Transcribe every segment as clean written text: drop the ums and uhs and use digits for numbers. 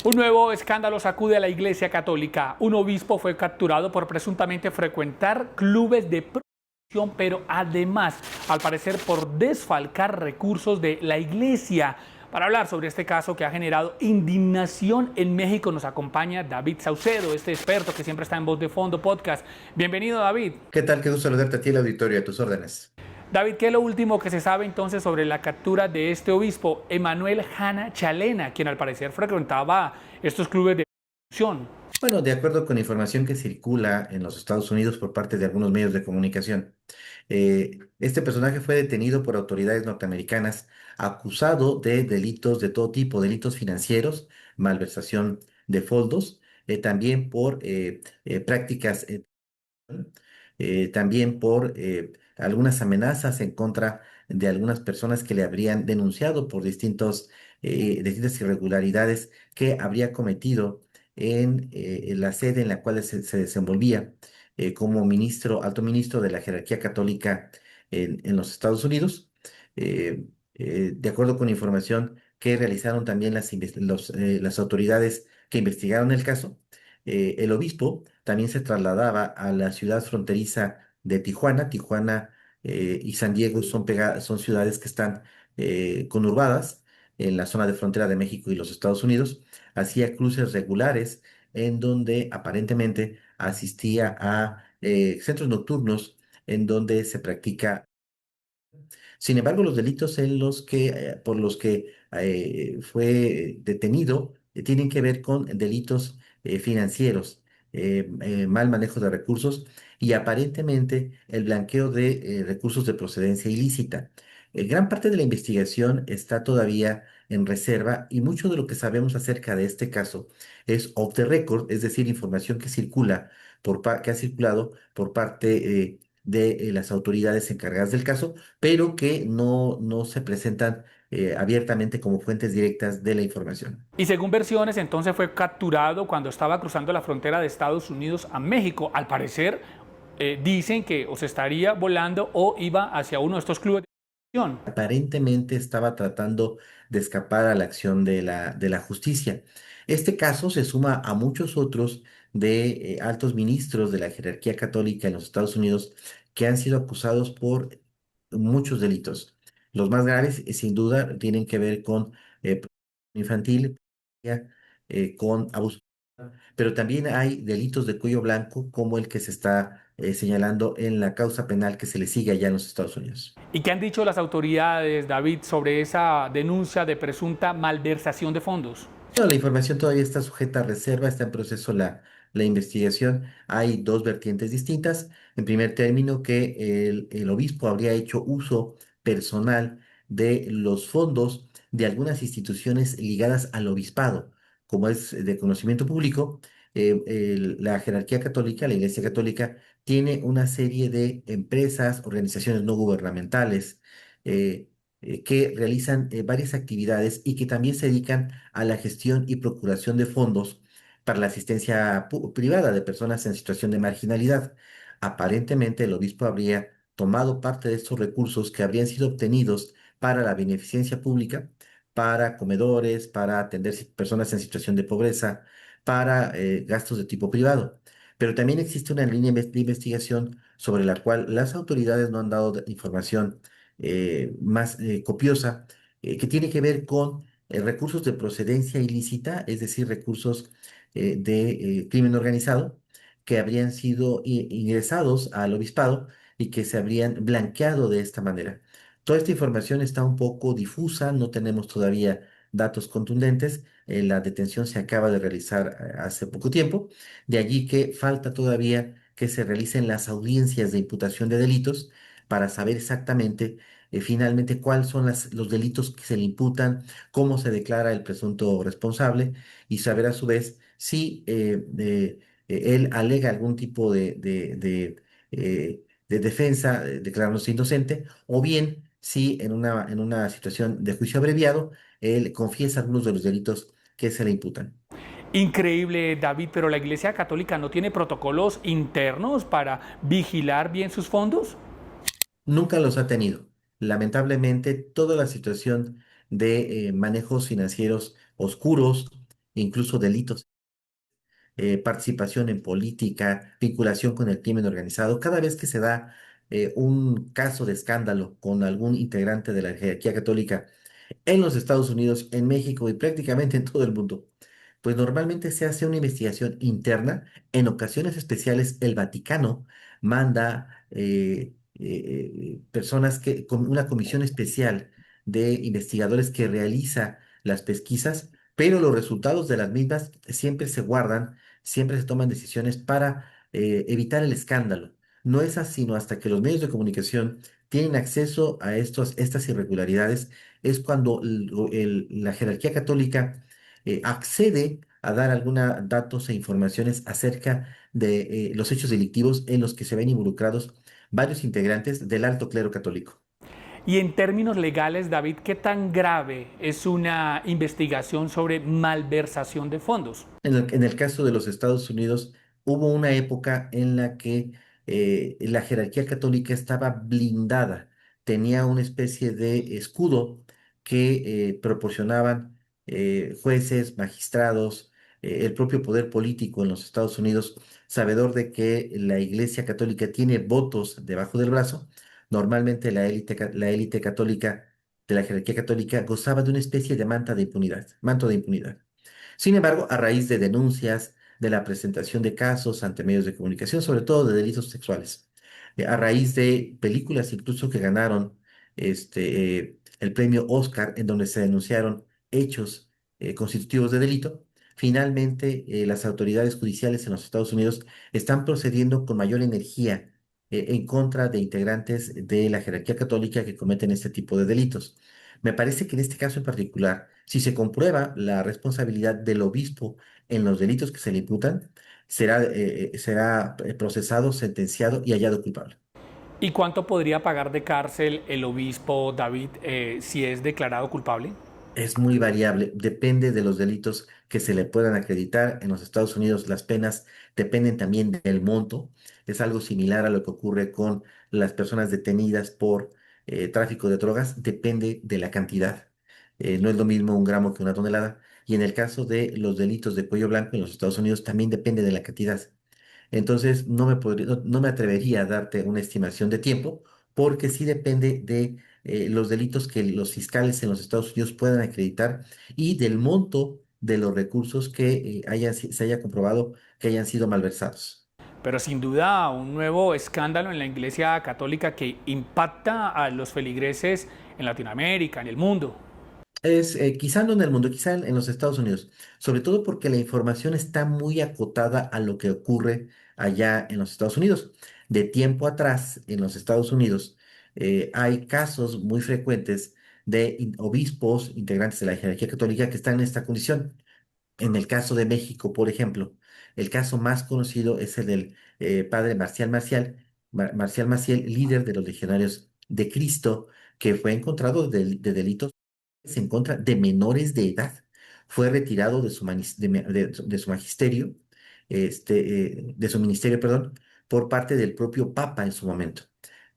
Un nuevo escándalo sacude a la Iglesia Católica. Un obispo fue capturado por presuntamente frecuentar clubes de prostitución, pero además, al parecer, por desfalcar recursos de la Iglesia. Para hablar sobre este caso que ha generado indignación en México, nos acompaña David Saucedo, este experto que siempre está en Voz de Fondo Podcast. Bienvenido, David. ¿Qué tal? Qué gusto saludarte a ti, el auditorio, a tus órdenes. David, ¿qué es lo último que se sabe entonces sobre la captura de este obispo, Emanuel Hanna Chalena, quien al parecer frecuentaba estos clubes de prostitución? Bueno, de acuerdo con información que circula en los Estados Unidos por parte de algunos medios de comunicación, este personaje fue detenido por autoridades norteamericanas acusado de delitos de todo tipo, delitos financieros, malversación de fondos, también por prácticas también por algunas amenazas en contra de algunas personas que le habrían denunciado por distintas irregularidades que habría cometido en la sede en la cual se desenvolvía como alto ministro de la jerarquía católica en los Estados Unidos. De acuerdo con información que realizaron también las autoridades que investigaron el caso, el obispo también se trasladaba a la ciudad fronteriza de Tijuana. Tijuana y San Diego son ciudades que están conurbadas en la zona de frontera de México y los Estados Unidos. Hacía cruces regulares en donde aparentemente asistía a centros nocturnos en donde se practica. Sin embargo, los delitos por los que fue detenido tienen que ver con delitos financieros, mal manejo de recursos y aparentemente el blanqueo de recursos de procedencia ilícita. Gran parte de la investigación está todavía en reserva y mucho de lo que sabemos acerca de este caso es off the record, es decir, información que que ha circulado por parte de las autoridades encargadas del caso pero que no se presentan abiertamente como fuentes directas de la información. Y según versiones, entonces fue capturado cuando estaba cruzando la frontera de Estados Unidos a México. Al parecer, dicen que o se estaría volando o iba hacia uno de estos clubes de prostitución. Aparentemente estaba tratando de escapar a la acción de la justicia. Este caso se suma a muchos otros de altos ministros de la jerarquía católica en los Estados Unidos que han sido acusados por muchos delitos. Los más graves, sin duda, tienen que ver con infantil, con abuso, pero también hay delitos de cuello blanco como el que se está señalando en la causa penal que se le sigue allá en los Estados Unidos. ¿Y qué han dicho las autoridades, David, sobre esa denuncia de presunta malversación de fondos? Bueno, la información todavía está sujeta a reserva, está en proceso la investigación. Hay dos vertientes distintas. En primer término, que el obispo habría hecho uso personal de los fondos de algunas instituciones ligadas al obispado, como es de conocimiento público. La jerarquía católica, la Iglesia Católica, tiene una serie de empresas, organizaciones no gubernamentales, eh, que realizan varias actividades y que también se dedican a la gestión y procuración de fondos para la asistencia privada de personas en situación de marginalidad. Aparentemente, el obispo habría tomado parte de estos recursos que habrían sido obtenidos para la beneficencia pública, para comedores, para atender personas en situación de pobreza, para gastos de tipo privado. Pero también existe una línea de investigación sobre la cual las autoridades no han dado información más copiosa, que tiene que ver con recursos de procedencia ilícita, es decir, recursos de crimen organizado que habrían sido ingresados al obispado y que se habrían blanqueado de esta manera. Toda esta información está un poco difusa, no tenemos todavía datos contundentes. La detención se acaba de realizar hace poco tiempo, de allí que falta todavía que se realicen las audiencias de imputación de delitos para saber exactamente finalmente cuáles son los delitos que se le imputan, cómo se declara el presunto responsable y saber a su vez si él alega algún tipo de defensa declarándose inocente o bien si en una situación de juicio abreviado él confiesa algunos de los delitos que se le imputan. Increíble, David, pero la Iglesia Católica no tiene protocolos internos para vigilar bien sus fondos. Nunca los ha tenido. Lamentablemente, toda la situación de manejos financieros oscuros, incluso delitos, participación en política, vinculación con el crimen organizado. Cada vez que se da un caso de escándalo con algún integrante de la jerarquía católica en los Estados Unidos, en México y prácticamente en todo el mundo, pues normalmente se hace una investigación interna. En ocasiones especiales, el Vaticano manda personas con una comisión especial de investigadores que realiza las pesquisas, pero los resultados de las mismas siempre se guardan, siempre se toman decisiones para evitar el escándalo. No es así, sino hasta que los medios de comunicación tienen acceso a estas irregularidades, es cuando la jerarquía católica accede a dar algunos datos e informaciones acerca de los hechos delictivos en los que se ven involucrados varios integrantes del alto clero católico. Y en términos legales, David, ¿qué tan grave es una investigación sobre malversación de fondos? En el caso de los Estados Unidos, hubo una época en la que la jerarquía católica estaba blindada, tenía una especie de escudo que proporcionaban jueces, magistrados, el propio poder político en los Estados Unidos, sabedor de que la Iglesia Católica tiene votos debajo del brazo. Normalmente la élite católica de la jerarquía católica gozaba de una especie de manto de impunidad. Sin embargo, a raíz de denuncias, de la presentación de casos ante medios de comunicación, sobre todo de delitos sexuales, a raíz de películas incluso que ganaron el premio Oscar, en donde se denunciaron hechos constitutivos de delito, finalmente las autoridades judiciales en los Estados Unidos están procediendo con mayor energía en contra de integrantes de la jerarquía católica que cometen este tipo de delitos. Me parece que en este caso en particular, si se comprueba la responsabilidad del obispo en los delitos que se le imputan, será procesado, sentenciado y hallado culpable. ¿Y cuánto podría pagar de cárcel el obispo David si es declarado culpable? Es muy variable, depende de los delitos que se le puedan acreditar. En los Estados Unidos las penas dependen también del monto. Es algo similar a lo que ocurre con las personas detenidas por tráfico de drogas, depende de la cantidad. No es lo mismo un gramo que una tonelada. Y en el caso de los delitos de cuello blanco en los Estados Unidos también depende de la cantidad. Entonces, no me atrevería a darte una estimación de tiempo, porque sí depende de los delitos que los fiscales en los Estados Unidos puedan acreditar y del monto de los recursos que se haya comprobado que hayan sido malversados. Pero sin duda un nuevo escándalo en la Iglesia Católica que impacta a los feligreses en Latinoamérica, en el mundo. Quizá no en el mundo, quizá en los Estados Unidos, sobre todo porque la información está muy acotada a lo que ocurre allá en los Estados Unidos. De tiempo atrás, en los Estados Unidos, hay casos muy frecuentes de obispos integrantes de la jerarquía católica que están en esta condición. En el caso de México, por ejemplo, el caso más conocido es el del padre Marcial Maciel, líder de los legionarios de Cristo, que fue encontrado de delitos en contra de menores de edad. Fue retirado de su magisterio, de su ministerio, perdón, por parte del propio Papa en su momento.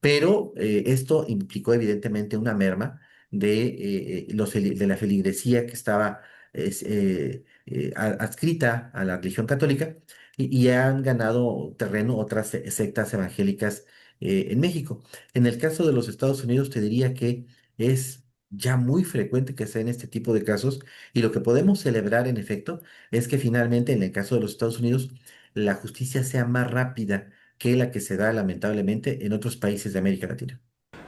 Pero esto implicó evidentemente una merma de la feligresía que estaba adscrita a la religión católica, y han ganado terreno otras sectas evangélicas en México. En el caso de los Estados Unidos, te diría que es ya muy frecuente que se den este tipo de casos, y lo que podemos celebrar en efecto es que finalmente en el caso de los Estados Unidos la justicia sea más rápida que la que se da lamentablemente en otros países de América Latina.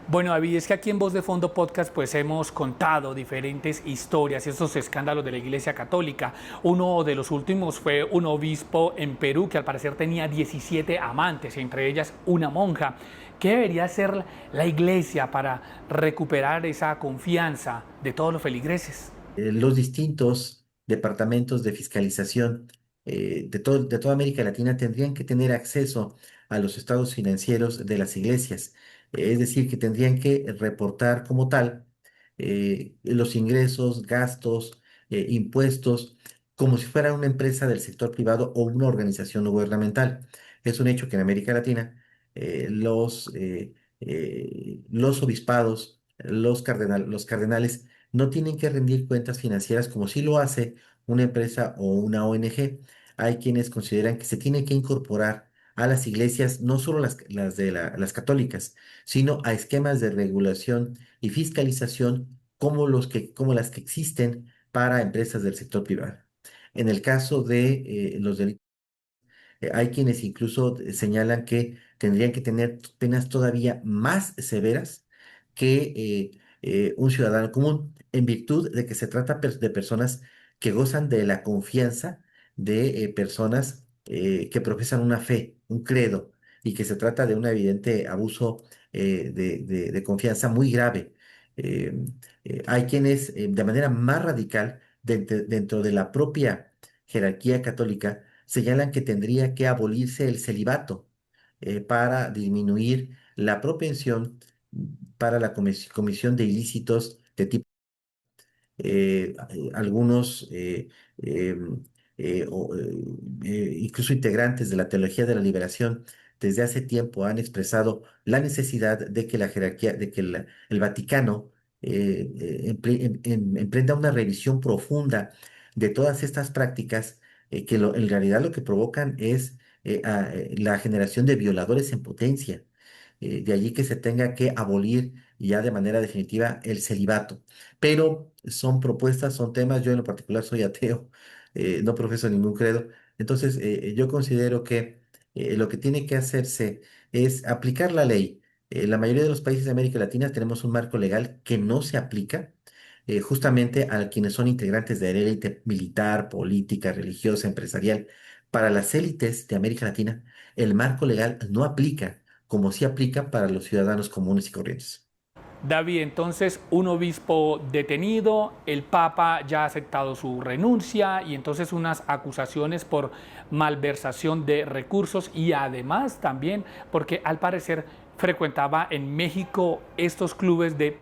Bueno, David, es que aquí en Voz de Fondo Podcast pues hemos contado diferentes historias, esos escándalos de la Iglesia Católica. Uno de los últimos fue un obispo en Perú que al parecer tenía 17 amantes, entre ellas una monja. ¿Qué debería hacer la Iglesia para recuperar esa confianza de todos los feligreses? Los distintos departamentos de fiscalización de toda América Latina tendrían que tener acceso a los estados financieros de las iglesias. Es decir, que tendrían que reportar como tal los ingresos, gastos, impuestos, como si fuera una empresa del sector privado o una organización no gubernamental. Es un hecho que en América Latina los obispados, los cardenales, no tienen que rendir cuentas financieras como sí lo hace una empresa o una ONG. Hay quienes consideran que se tiene que incorporar a las iglesias, no solo las católicas, sino a esquemas de regulación y fiscalización como las que existen para empresas del sector privado. En el caso de los delitos, hay quienes incluso señalan que tendrían que tener penas todavía más severas que un ciudadano común, en virtud de que se trata de personas que gozan de la confianza de personas que profesan una fe, un credo, y que se trata de un evidente abuso de confianza muy grave. Eh, Hay quienes, de manera más radical, dentro de la propia jerarquía católica, señalan que tendría que abolirse el celibato para disminuir la propensión para la comisión de ilícitos de tipo algunos em, incluso integrantes de la teología de la liberación desde hace tiempo han expresado la necesidad de que la jerarquía, de que el Vaticano emprenda una revisión profunda de todas estas prácticas en realidad lo que provocan es la generación de violadores en potencia. De allí que se tenga que abolir ya de manera definitiva el celibato. Pero son propuestas, son temas, yo en lo particular soy ateo, no profeso ningún credo, entonces yo considero que lo que tiene que hacerse es aplicar la ley. La mayoría de los países de América Latina tenemos un marco legal que no se aplica justamente a quienes son integrantes de la élite militar, política, religiosa, empresarial. Para las élites de América Latina, el marco legal no aplica como sí aplica para los ciudadanos comunes y corrientes. David, entonces un obispo detenido, el Papa ya ha aceptado su renuncia y entonces unas acusaciones por malversación de recursos y además también porque al parecer frecuentaba en México estos clubes de...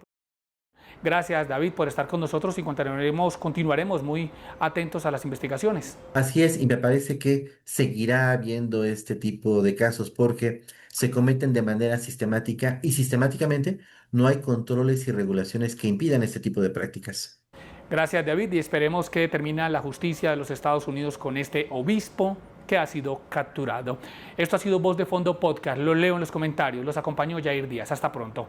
Gracias David por estar con nosotros y continuaremos muy atentos a las investigaciones. Así es, y me parece que seguirá habiendo este tipo de casos porque se cometen de manera sistemática y sistemáticamente no hay controles y regulaciones que impidan este tipo de prácticas. Gracias David y esperemos que termine la justicia de los Estados Unidos con este obispo que ha sido capturado. Esto ha sido Voz de Fondo Podcast, lo leo en los comentarios, los acompañó Jair Díaz. Hasta pronto.